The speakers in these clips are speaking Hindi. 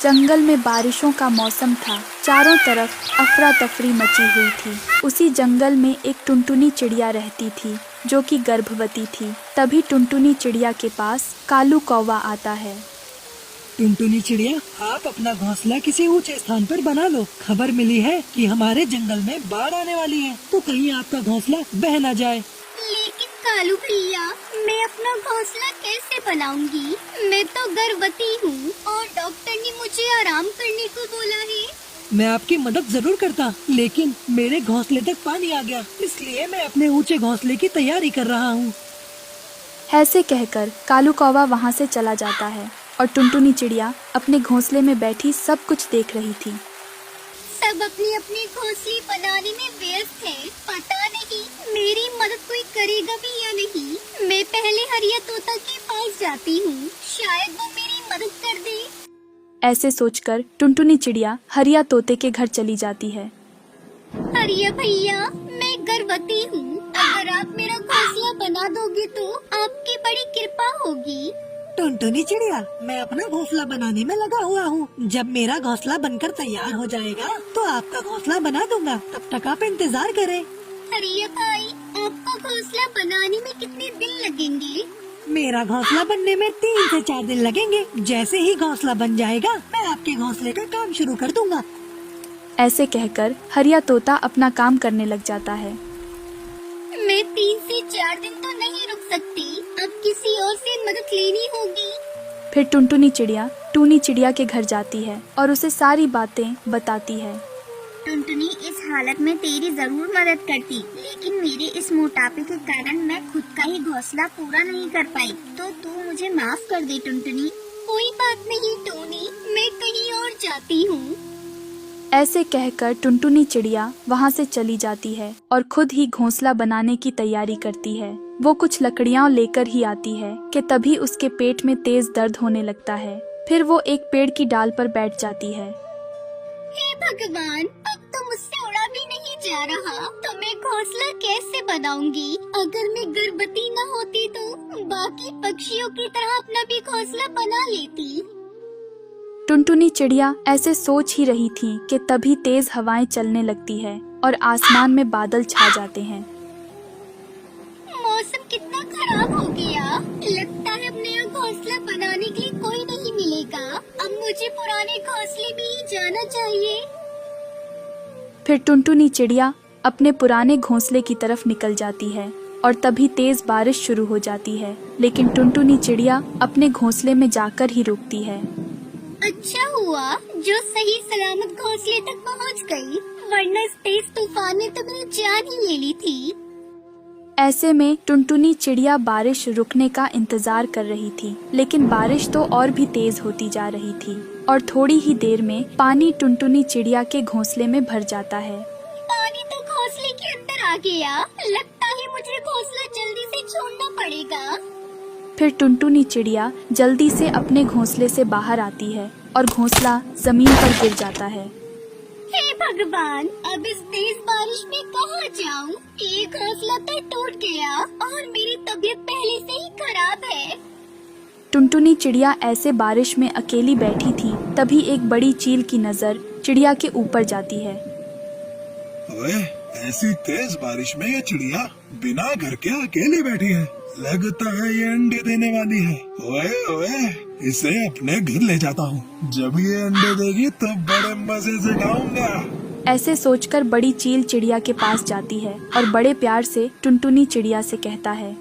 जंगल में बारिशों का मौसम था। चारों तरफ अफरा तफरी मची हुई थी। उसी जंगल में एक टुनटुनी चिड़िया रहती थी जो कि गर्भवती थी। तभी टुनटुनी चिड़िया के पास कालू कौवा आता है। टुनटुनी चिड़िया, आप अपना घोंसला किसी ऊंचे स्थान पर बना लो। खबर मिली है कि हमारे जंगल में बाढ़ आने वाली है, तो कहीं आपका घोंसला बह न जाए। लेकिन कालू भैया, मैं अपना घोंसला कैसे बनाऊंगी? मैं तो गर्भवती हूँ और डॉक्टर ने मुझे आराम करने को बोला है। मैं आपकी मदद जरूर करता, लेकिन मेरे घोंसले तक पानी आ गया, इसलिए मैं अपने ऊंचे घोंसले की तैयारी कर रहा हूँ। ऐसे कहकर कालू कौवा वहाँ से चला जाता है और टुनटुनी चिड़िया अपने घोंसले में बैठी सब कुछ देख रही थी। सब अपने अपने घोंसले बनाने में व्यस्त हैं। पता नहीं मेरी मदद कोई करेगा भी या नहीं। मैं पहले हरिया तोता के पास जाती हूँ, शायद वो मेरी मदद कर दे। ऐसे सोचकर टुनटुनी चिड़िया हरिया तोते के घर चली जाती है। हरिया भैया, मैं गर्भवती हूँ। अगर आप मेरा घोंसला बना दोगे तो आपकी बड़ी कृपा होगी। टुनटुनी चिड़िया, मैं अपना घोंसला बनाने में लगा हुआ हूँ। जब मेरा घोंसला बनकर तैयार हो जाएगा तो आपका घोंसला बना दूंगा। तब तक आप इंतजार करें। हरिया भाई, आपका घोंसला बनाने में कितने दिन लगेंगे? मेरा घोंसला बनने में 3 से 4 दिन लगेंगे। जैसे ही घोंसला बन जाएगा, मैं आपके घोंसले का काम शुरू कर दूंगा। ऐसे कहकर हरिया तोता अपना काम करने लग जाता है। मैं 3 से 4 दिन तो नहीं रुक सकती। अब किसी और से मदद लेनी होगी। फिर टुनटुनी चिड़िया टूनी चिड़िया के घर जाती है और उसे सारी बातें बताती है। टुनटुनी, इस हालत में तेरी जरूर मदद करती, लेकिन मेरे इस मोटापे के कारण मैं खुद का ही घोंसला पूरा नहीं कर पाई, तो तू मुझे माफ कर दे टुनटुनी। कोई बात नहीं टोनी, मैं कहीं और जाती हूँ। ऐसे कहकर टुनटुनी चिड़िया वहाँ से चली जाती है और खुद ही घोंसला बनाने की तैयारी करती है। वो कुछ लकड़ियाँ लेकर ही आती है कि तभी उसके पेट में तेज दर्द होने लगता है। फिर वो एक पेड़ की डाल पर बैठ जाती है। हे भगवान, अब तो मुझसे उड़ा भी नहीं जा रहा, तो मैं घोंसला कैसे बनाऊंगी? अगर मैं गर्भवती न होती तो बाकी पक्षियों की तरह अपना भी घोंसला बना लेती। टुनटुनी चिड़िया ऐसे सोच ही रही थी कि तभी तेज हवाएं चलने लगती है और आसमान में बादल छा जाते हैं। मौसम कितना खराब हो गया। लगता है अब नया घोंसला बनाने के लिए कोई नहीं मिलेगा। अब मुझे पुराने घोंसले में ही जाना चाहिए। फिर टुनटुनी चिड़िया अपने पुराने घोंसले की तरफ निकल जाती है और तभी तेज बारिश शुरू हो जाती है, लेकिन टुनटुनी चिड़िया अपने घोंसले में जाकर ही रुकती है। अच्छा हुआ जो सही सलामत घोंसले तक पहुंच गई, वरना इस तेज तूफान ने तो मेरी जान ही ले ली थी। ऐसे में टुनटुनी चिड़िया बारिश रुकने का इंतजार कर रही थी, लेकिन बारिश तो और भी तेज होती जा रही थी और थोड़ी ही देर में पानी टुनटुनी चिड़िया के घोंसले में भर जाता है। पानी तो घोंसले के अंदर आ गया। लगता है मुझे घोंसला जल्दी से छोड़ना पड़ेगा। फिर टुनटुनी चिड़िया जल्दी से अपने घोंसले से बाहर आती है और घोंसला जमीन पर गिर जाता है। हे भगवान, अब इस तेज बारिश में कहाँ जाऊँ? ये घोंसला तो टूट गया और मेरी तबीयत पहले से ही खराब है। टुनटुनी चिड़िया ऐसे बारिश में अकेली बैठी थी, तभी एक बड़ी चील की नजर चिड़िया के ऊपर जाती है। ओए, ऐसी तेज बारिश में ये चिड़िया बिना घर के अकेली बैठी है। लगता है ये अंडे देने वाली है। ओए ओए, इसे अपने घर ले जाता हूँ। जब ये अंडे देगी तो बड़े मजे से खाऊंगा। ऐसे सोचकर बड़ी चील चिड़िया के पास जाती है और बड़े प्यार से टुनटुनी चिड़िया से कहता है।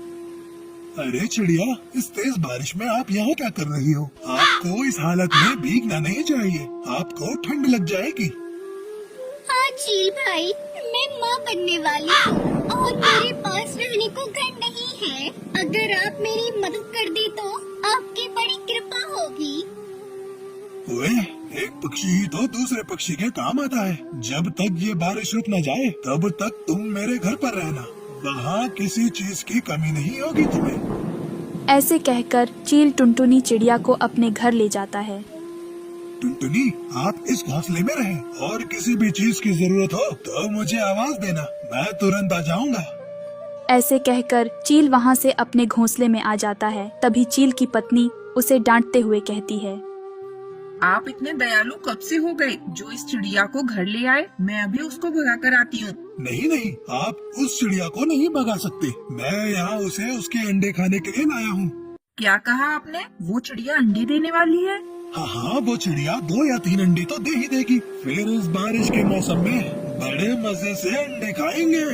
अरे चिड़िया, इस तेज बारिश में आप यहाँ क्या कर रही हो? आपको इस हालत में भीगना नहीं चाहिए, आपको ठंड लग जाएगी। हाँ चील भाई, मैं माँ बनने वाली हूँ और मेरे पास रहने को घर नहीं है। अगर आप मेरी मदद कर दे तो आपकी बड़ी कृपा होगी। ओए, एक पक्षी ही तो दूसरे पक्षी के काम आता है। जब तक ये बारिश रुक न जाए तब तक तुम मेरे घर पर रहना। वहाँ किसी चीज की कमी नहीं होगी तुम्हें। ऐसे कहकर चील टुनटुनी चिड़िया को अपने घर ले जाता है। टुनटुनी, आप इस घोंसले में रहें और किसी भी चीज की जरूरत हो तो मुझे आवाज देना, मैं तुरंत आ जाऊंगा। ऐसे कहकर चील वहाँ से अपने घोंसले में आ जाता है। तभी चील की पत्नी उसे डांटते हुए कहती है। आप इतने दयालु कब से हो गए जो इस चिड़िया को घर ले आए? मैं अभी उसको भगा कर आती हूँ। नहीं नहीं, आप उस चिड़िया को नहीं भगा सकते। मैं यहाँ उसे उसके अंडे खाने के लिए लाया हूँ। क्या कहा आपने? वो चिड़िया अंडे देने वाली है? हाँ हाँ, वो चिड़िया 2 या 3 अंडे तो दे ही देगी। फिर इस बारिश के मौसम में बड़े मजे से अंडे खाएंगे।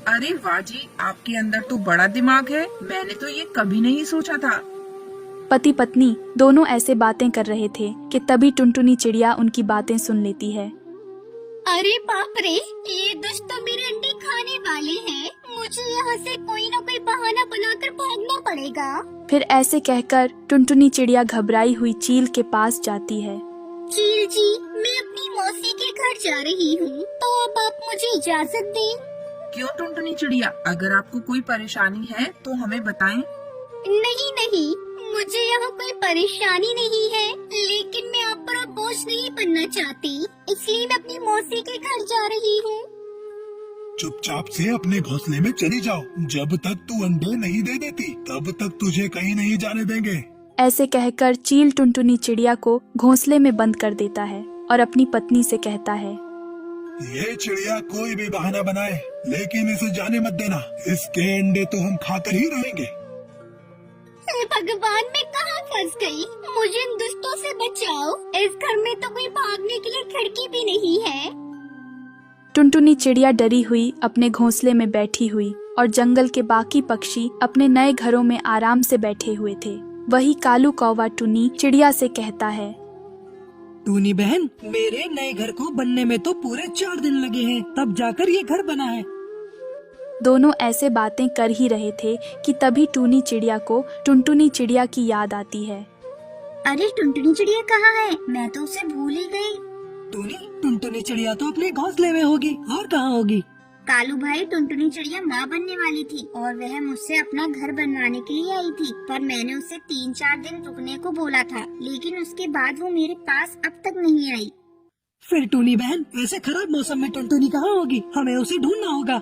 अरे वाह जी, आपके अंदर तो बड़ा दिमाग है। मैंने तो ये कभी नहीं सोचा था। पति पत्नी दोनों ऐसे बातें कर रहे थे कि तभी टुनटुनी चिड़िया उनकी बातें सुन लेती है। अरे बाप रे, ये दुष्ट तो मेरे अंडे खाने वाले हैं। मुझे यहाँ से कोई न कोई बहाना बनाकर भागना पड़ेगा। फिर ऐसे कहकर टुनटुनी चिड़िया घबराई हुई चील के पास जाती है। चील जी, मैं अपनी मौसी के घर जा रही हूँ, तो अब आप मुझे इजाजत दें। क्यों टुनटुनी चिड़िया, अगर आपको कोई परेशानी है तो हमें बताएं। नहीं नहीं, मुझे यहाँ कोई परेशानी नहीं है, लेकिन मैं आप पर अब बोझ नहीं बनना चाहती, इसलिए मैं अपनी मौसी के घर जा रही हूँ। चुपचाप से अपने घोंसले में चली जाओ। जब तक तू अंडे नहीं दे देती तब तक तुझे कहीं नहीं जाने देंगे। ऐसे कहकर चील टुनटुनी चिड़िया को घोंसले में बंद कर देता है और अपनी पत्नी से कहता है, ये चिड़िया कोई भी बहाना बनाए, लेकिन इसे जाने मत देना। इसके अंडे तो हम खाकर ही रहेंगे। हे भगवान, मैं कहाँ फंस गई? मुझे इन दुष्टों से बचाओ। इस घर में तो कोई भागने के लिए खिड़की भी नहीं है। टुनटुनी चिड़िया डरी हुई अपने घोंसले में बैठी हुई और जंगल के बाकी पक्षी अपने नए घरों में आराम से बैठे हुए थे। वही कालू कौवा टुनी चिड़िया से कहता है, टूनी बहन, मेरे नए घर को बनने में तो पूरे 4 दिन लगे हैं, तब जाकर ये घर बना है। दोनों ऐसे बातें कर ही रहे थे कि तभी टूनी चिड़िया को टुनटुनी चिड़िया की याद आती है। अरे टुनटुनी चिड़िया कहाँ है? मैं तो उसे भूल ही गई। टुनटुनी चिड़िया तो अपने घोंसले में होगी, और कहाँ होगी? कालू भाई, टुनटुनी चिड़िया माँ बनने वाली थी और वह मुझसे अपना घर बनवाने के लिए आई थी, पर मैंने उसे 3-4 दिन रुकने को बोला था, लेकिन उसके बाद वो मेरे पास अब तक नहीं आई। फिर टूनी बहन, ऐसे खराब मौसम में टुनटुनी कहाँ होगी? हमें उसे ढूंढना होगा।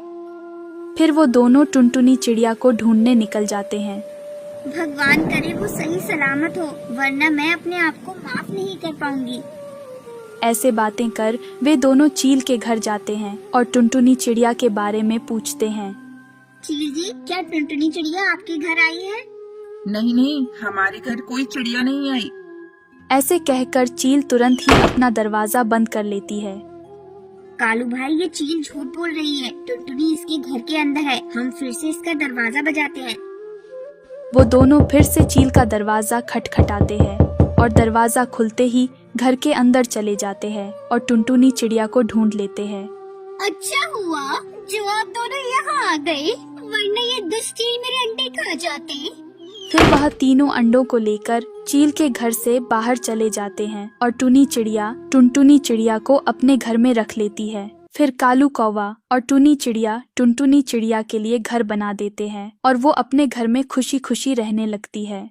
फिर वो दोनों टुनटुनी चिड़िया को ढूंढने निकल जाते हैं। भगवान करे वो सही सलामत हो, वरना मैं अपने आप को माफ नहीं कर पाऊंगी। ऐसे बातें कर वे दोनों चील के घर जाते हैं और टुनटुनी चिड़िया के बारे में पूछते हैं। चील जी, क्या टुनटुनी चिड़िया आपके घर आई है? नहीं नहीं, हमारे घर कोई चिड़िया नहीं आई। ऐसे कहकर चील तुरंत ही अपना दरवाजा बंद कर लेती है। कालू भाई, ये चील झूठ बोल रही है। टुनटुनी इसके घर के अंदर है। हम फिर से इसका दरवाजा बजाते हैं। वो दोनों फिर से चील का दरवाजा खटखटाते हैं और दरवाजा खुलते ही घर के अंदर चले जाते हैं और टुनटुनी चिड़िया को ढूंढ लेते हैं। अच्छा हुआ जो आप दोनों यहाँ आ गए, वरना ये दुष्ट चील मेरे अंडे खा जाते। फिर वह तीनों अंडों को लेकर चील के घर से बाहर चले जाते हैं और टुनी चिड़िया टुनटुनी चिड़िया को अपने घर में रख लेती है। फिर कालू कौवा और टुनी चिड़िया टुनटुनी चिड़िया के लिए घर बना देते हैं और वो अपने घर में खुशी खुशी रहने लगती है।